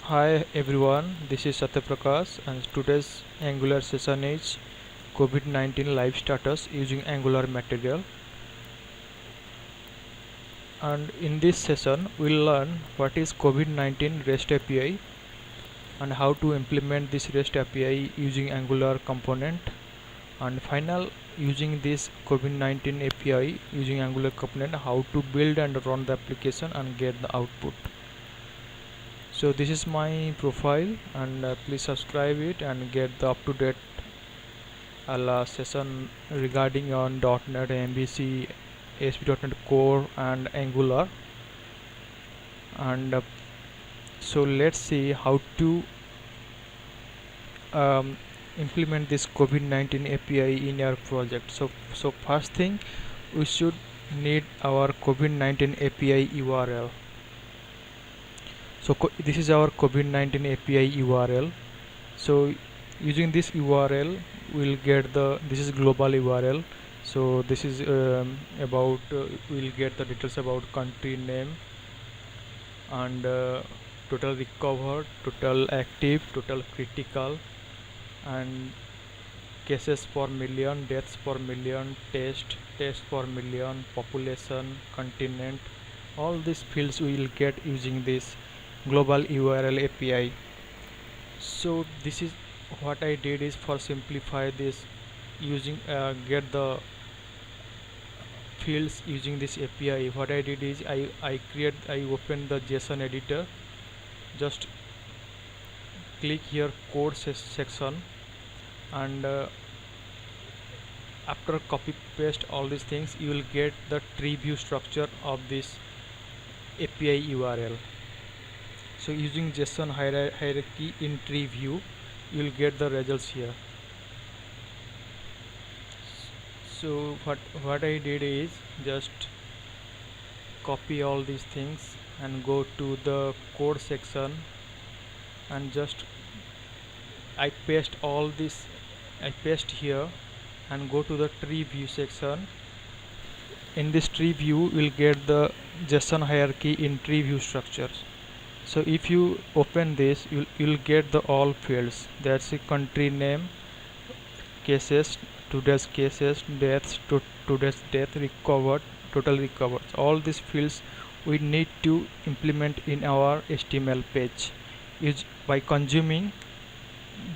Hi everyone, this is Satyaprakash and today's Angular session is COVID-19 live status using Angular material. And in this session, we'll learn what is COVID-19 REST API and how to implement this REST API using Angular component. And final, using this COVID-19 API using Angular component, how to build and run the application and get the output. So this is my profile, and please subscribe it and get the up-to-date session regarding on .NET, MVC, ASP.NET Core and Angular. And so let's see how to implement this COVID-19 API in your project. So first thing, we should need our COVID-19 API URL. So this is our COVID-19 API URL. So using this URL, we'll get this is global URL. So this is about we'll get the details about country name and total recovered, total active, total critical, and cases per million, deaths per million, test per million, population, continent. All these fields we will get using this global URL API. So this is what I did is for simplify this using get the fields using this API. What I did is I opened the JSON editor, just click here code section, and after copy paste all these things, you will get the tree view structure of this API URL. So using JSON hierarchy in tree view, you will get the results here. So what I did is just copy all these things and go to the code section, and just I paste all this, I paste here and go to the tree view section. In this tree view, we'll get the JSON hierarchy in tree view structures. So if you open this, you'll get the all fields. That's the country name, cases, today's cases, deaths, today's death, recovered, total recovered. All these fields we need to implement in our HTML page by consuming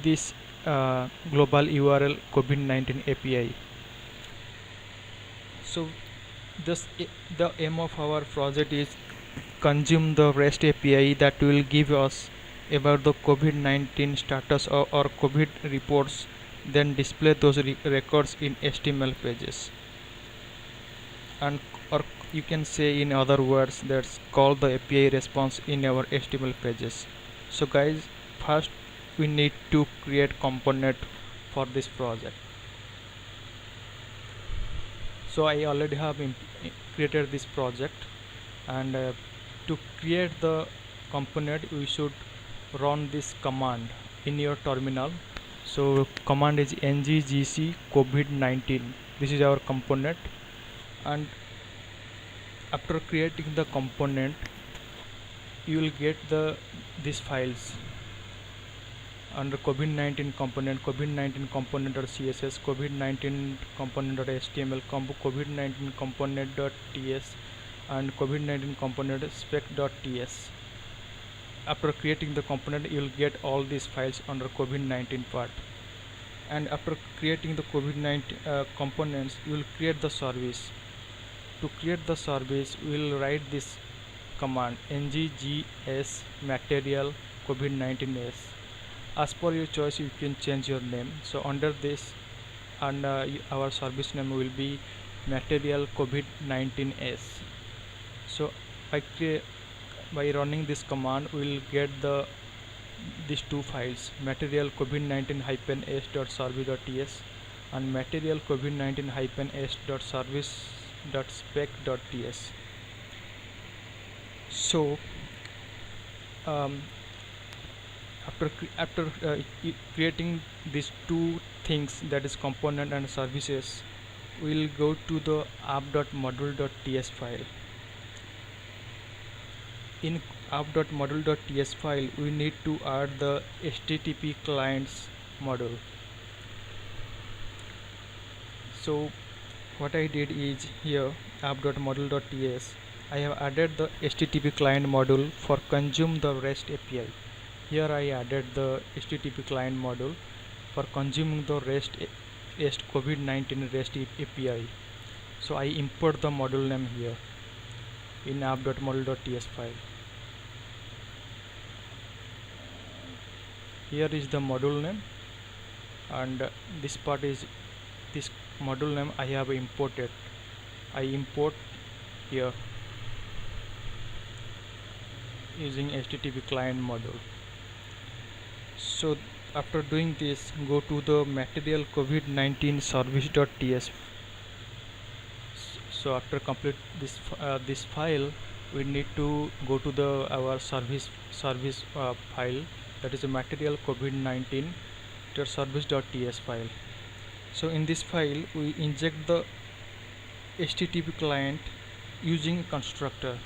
this global URL COVID-19 API. So the aim of our project is consume the REST API that will give us about the COVID-19 status or COVID reports, then display those records in HTML pages, and or you can say in other words, that's call the API response in our HTML pages. So guys, first we need to create component for this project. So I already have created this project, and to create the component we should run this command in your terminal. So command is nggc covid-19. This is our component, and after creating the component, you will get these files under COVID-19 component, COVID-19 component.css, COVID-19 component.html, COVID-19 component.ts, and COVID-19 component spec.ts. After creating the component, you will get all these files under COVID-19 part. And after creating the COVID-19 components, you will create the service. To create the service, we will write this command nggs material covid-19s. As per your choice, you can change your name. So under this, and our service name will be material covid-19s. So by running this command, we will get these two files, material covid-19-s.service.ts and material covid-19-s.service.spec.ts. So after creating these two things, that is component and services, we will go to the app.module.ts file. app.module.ts file, we need to add the HTTP clients module. So what I did is here app.module.ts, I have added the HTTP client module for consume the REST API. Here I added the HTTP client module for consuming the REST COVID-19 REST API. So I import the module name here in app.module.ts file. Here is the module name, and this part is this module name I have imported. I import here using HTTP client module. So after doing this, go to the material COVID-19 service.ts. So after complete this file, we need to go to our service file, that is a material COVID-19 service.ts file. So in this file we inject the HTTP client using constructor.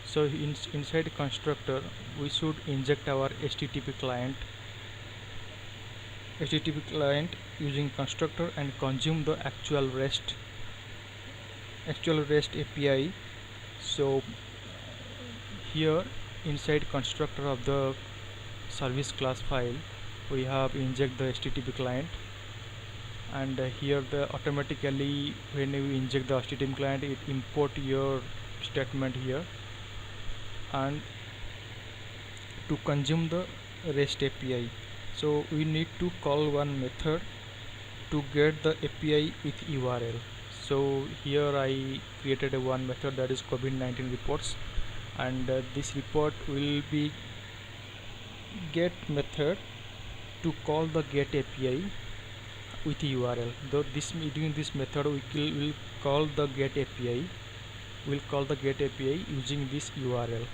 So inside constructor we should inject our HTTP client using constructor and consume the actual REST API. So here inside constructor of the service class file we have inject the HTTP client, and here the automatically when you inject the HTTP client, it import your statement here and to consume the REST API. So we need to call one method to get the API with URL. So here I created one method, that is COVID-19 reports, and this report will be get method to call the get API with URL. Though during this method we will call the get API. We'll call the get API using this URL.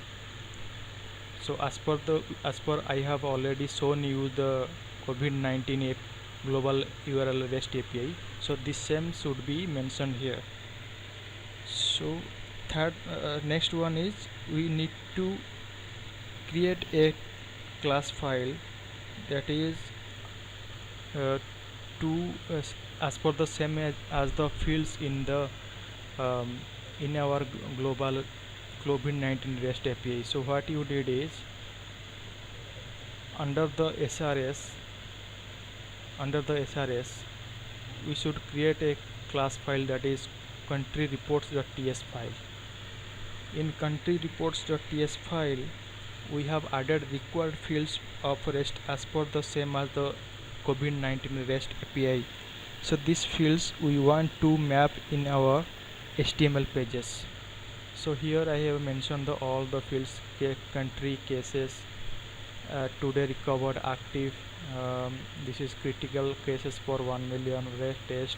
So as per I have already shown you the COVID-19 global URL REST API. So this same should be mentioned here. So next one is we need to create a class file that is as per the same as the fields in the in our global COVID-19 REST API. So what you did is under the SRS we should create a class file, that is country reports.ts file. In country reports.ts file we have added required fields of REST as per the same as the COVID-19 REST API. So these fields we want to map in our HTML pages. So here I have mentioned all the fields: country, cases, today recovered, active, this is critical cases for 1 million, REST test,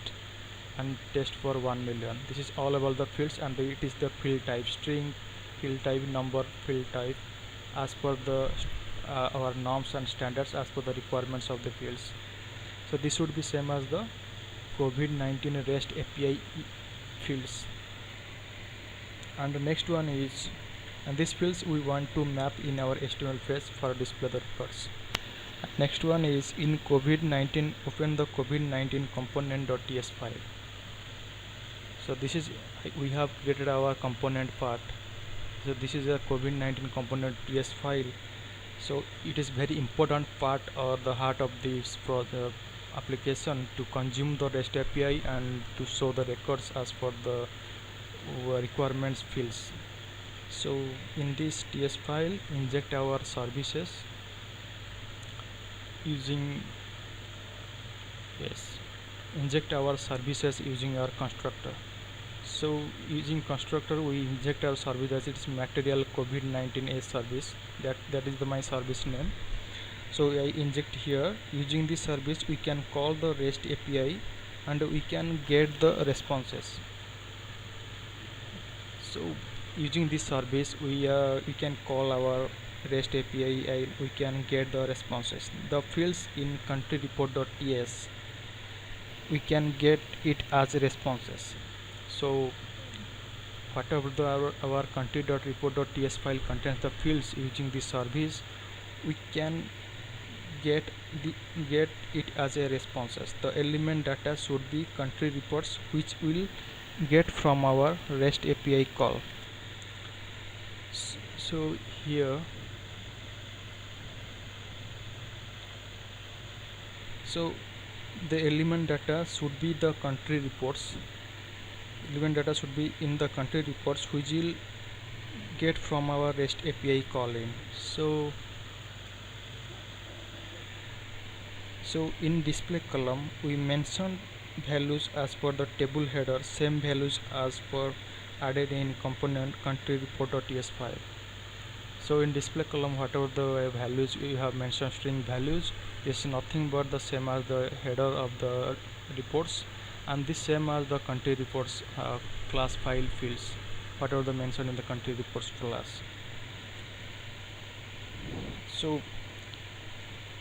and test for 1 million. This is all about the fields, and it is the field type: string, field type, number, field type, as per the our norms and standards, as per the requirements of the fields. So this would be same as the COVID-19 REST API fields. And the next one is, and these fields we want to map in our HTML page for display the records. Next one is in COVID-19, open the COVID-19 component.ts file. So this is, we have created our component part. So this is a COVID-19 component.ts file. So it is very important part or the heart of this application to consume the REST API and to show the records as per the requirements fields. So in this TS file inject our services using inject our services using our constructor. So using constructor we inject our service as its material COVID-19 a service, that is my service name. So I inject here. Using this service we can call the REST API and we can get the responses. So using this service we can call our REST API and we can get the responses. The fields in country report.ts we can get it as responses. So whatever our country.report.ts file contains the fields using this service, we can get get it as a responses. The element data should be country reports, which will get from our REST API call. So here, so the element data should be the country reports. Element data should be in the country reports, which will get from our REST API calling. So in display column we mentioned values as per the table header, same values as per added in component country report.ts file. So in display column, whatever the values we have mentioned, string values, is nothing but the same as the header of the reports, and this same as the country reports class file fields, whatever the mentioned in the country reports class. So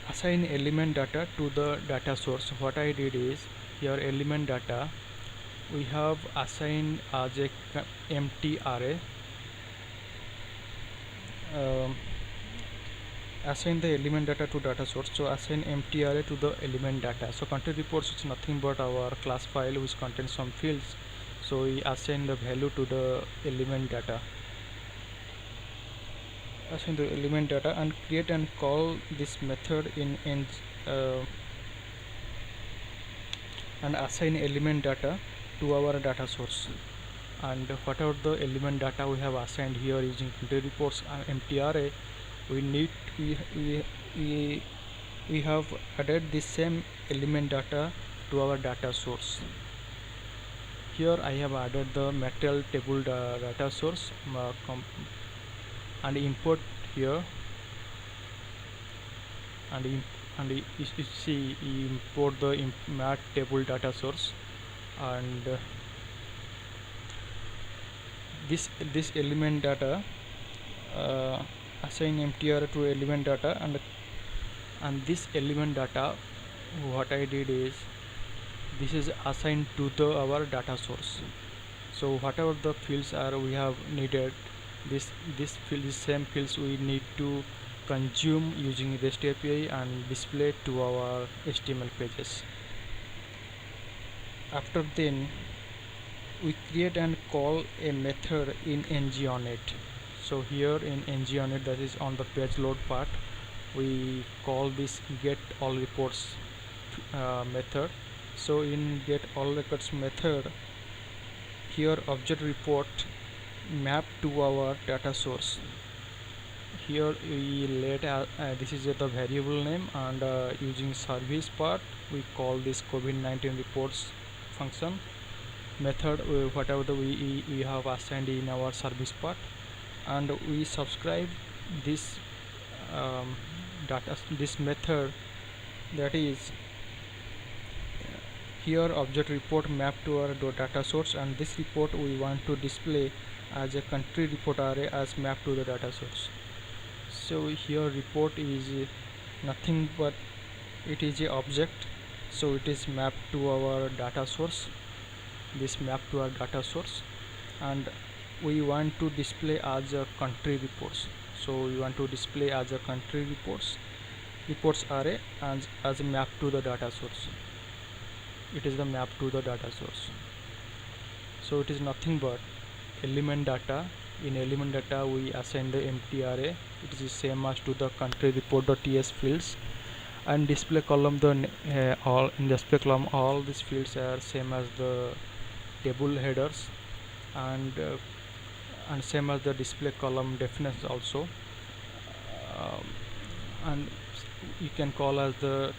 assign element data to the data source. What I did is, here element data we have assigned as a empty array. Assign the element data to data source. So assign empty array to the element data. So country reports is nothing but our class file which contains some fields, so we assign the value to the element data. Assign the element data and create and call this method in and assign element data to our data source. And whatever the element data we have assigned here using country reports and empty array, we have added the same element data to our data source. Here I have added the material table data source and import here, and you see import the mat table data source, and this element data assign empty array to element data, and this element data, what I did is, this is assigned to our data source. So whatever the fields are we have needed, this same fields we need to consume using REST API and display to our HTML pages. After then we create and call a method in ngOnIt. So here in ngOnIt, that is on the page load part, we call this get all reports method. So in get all records method, here object report map to our data source. Here we let this is the variable name, and using service part we call this COVID-19 reports function method, whatever we have assigned in our service part, and we subscribe this this method, that is here object report map to our data source, and this report we want to display as a country report array as map to the data source. So here report is nothing but it is a object, so it is mapped to our data source, this map to our data source, and we want to display as a country reports. So we want to display as a country reports array as a map to the data source. It is the map to the data source. So it is nothing but element data. In element data we assign the empty array, it is the same as to the country report.ts fields, and display column all in display column all these fields are same as the table headers, and same as the display column definitions also, and you can call as the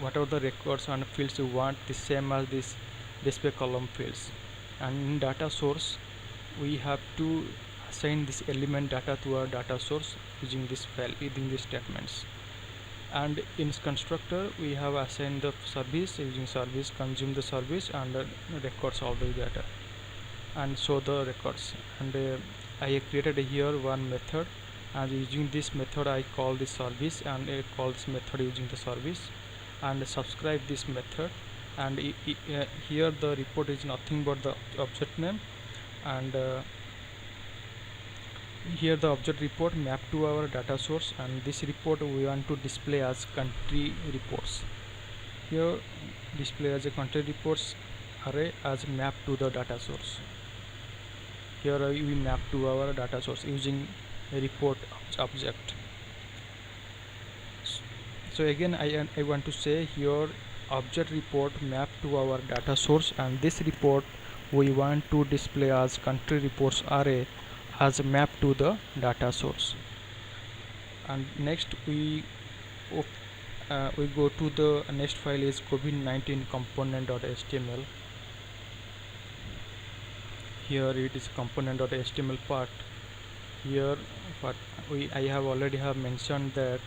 whatever the records and fields you want, the same as this display column fields. And in data source we have to assign this element data to our data source using this file, using these statements. And in constructor we have assigned the service, using service consume the service and records all the data and show the records. And I have created here one method, and using this method I call this service, and I call this method using the service, and subscribe this method. And here the report is nothing but the object name, and here the object report map to our data source, and this report we want to display as country reports. Here display as a country reports array as map to the data source. Here we map to our data source using a report object. So again I want to say here object report map to our data source, and this report we want to display as country reports array as map to the data source. And next we go to the next file is COVID-19 component.html. Here it is component.html part. Here what I have already mentioned that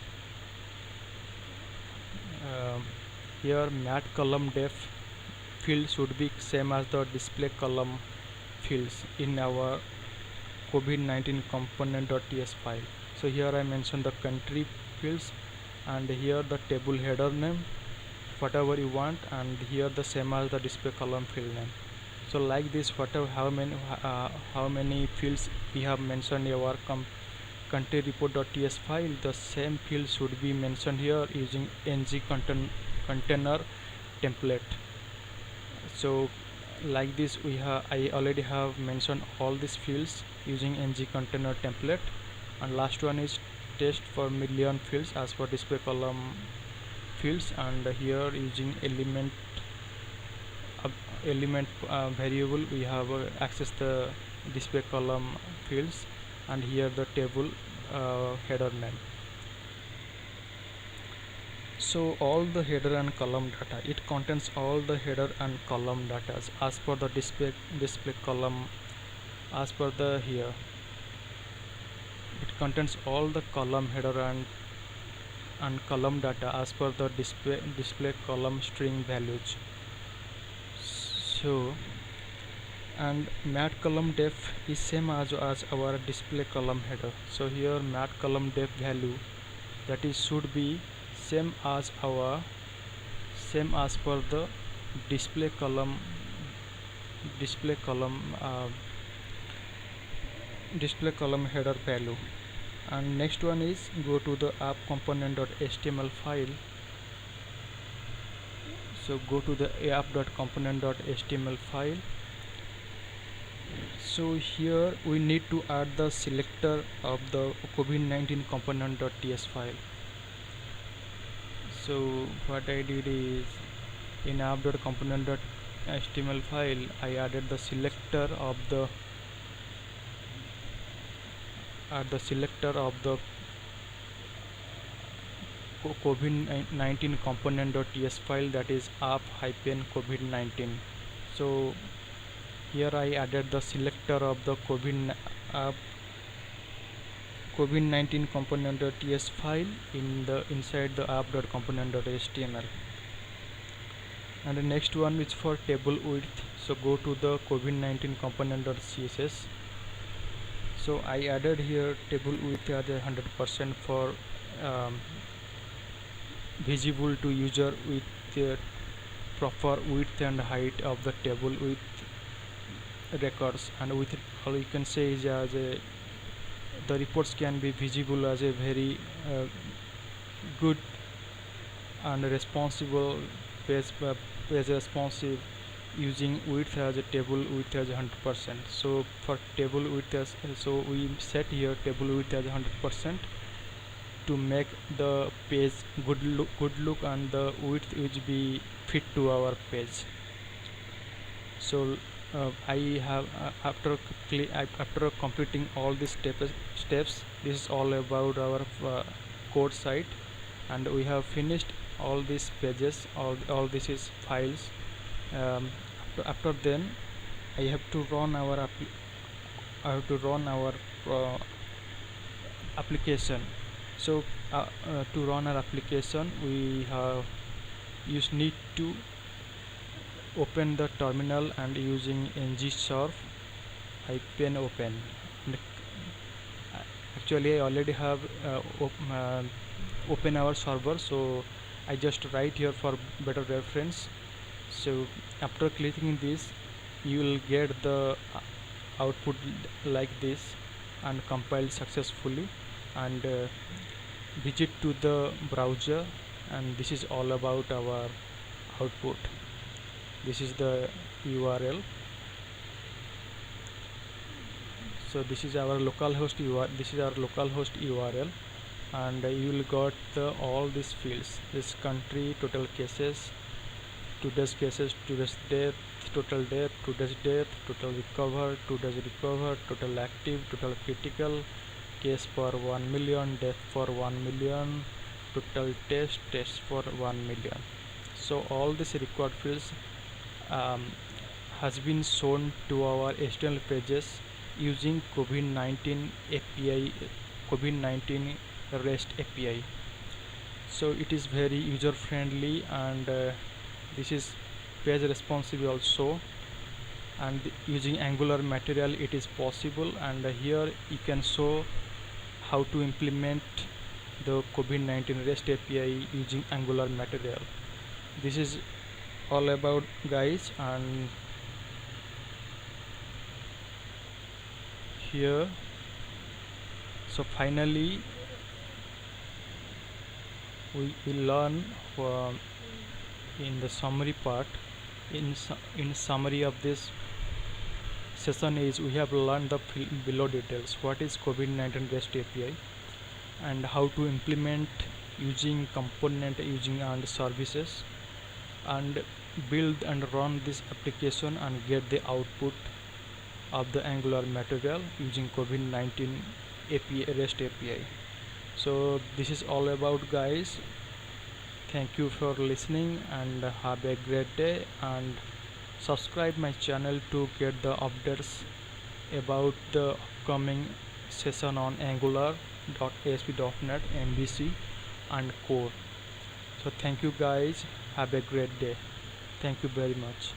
here mat column def field should be same as the display column fields in our COVID-19 component.ts file. So here I mentioned the country fields, and here the table header name whatever you want, and here the same as the display column field name. So like this, whatever how many fields we have mentioned in our country report.ts file, the same field should be mentioned here using ng container template. So like this I already have mentioned all these fields using ng container template. And last one is test for million fields as for display column fields, and here using element variable we have access the display column fields, and here the table header name. So all the header and column data, it contains all the header and column data as per the display column. As per the here it contains all the column header and column data as per the display column string values. So and mat column def is same as our display column header. So here mat column def value, that is should be same as per the display column header value. And next one is go to the app component.html file. So go to the app.component.html file. So here we need to add the selector of the COVID-19 component.ts file. So what I did is in app.component.html file I added the selector of the COVID-19 component.ts file, that is app-covid19. So here I added the selector of the COVID-19 component.ts file inside the app.component.html. And the next one is for table width. So go to the COVID-19 component.css. So I added here table width as 100% for visible to user with proper width and height of the table with records, and with all you can say is as the reports can be visible as a very good and responsible page responsive using width as a table width as 100%. So for table width so we set here table width as 100% to make the page good look and the width which be fit to our page. So I have after completing all these steps, this is all about our code site, and we have finished all these pages, all this is files. After then I have to run our application. So to run our application we need to open the terminal and using ng-serve open. Actually I already have open our server, so I just write here for better reference. So after clicking this you will get the output like this and compile successfully, and visit to the browser, and this is all about our output. This is the URL. So this is our localhost URL. This is our localhost URL, and you will got all these fields: this country, total cases, today's cases, today's death, total death, today's death, total recovered, today's recovered, total active, total critical, case for 1 million, death for 1 million, total tests for 1 million. So all these record fields has been shown to our HTML pages using Covid-19 API, Covid-19 REST API. So it is very user friendly, and this is page responsive also, and using Angular material it is possible. And here you can show how to implement the Covid-19 REST API using Angular material. This is all about, guys. And here, so finally we will learn in the summary part. In summary of this session is we have learned the below details: what is Covid-19 REST API, and how to implement using component, using and services, and build and run this application and get the output of the Angular material using Covid-19 API, REST API. So this is all about, guys. Thank you for listening, and have a great day, and subscribe my channel to get the updates about the upcoming session on Angular.ASP.NET, MVC and core. So thank you, guys. Have a great day. Thank you very much.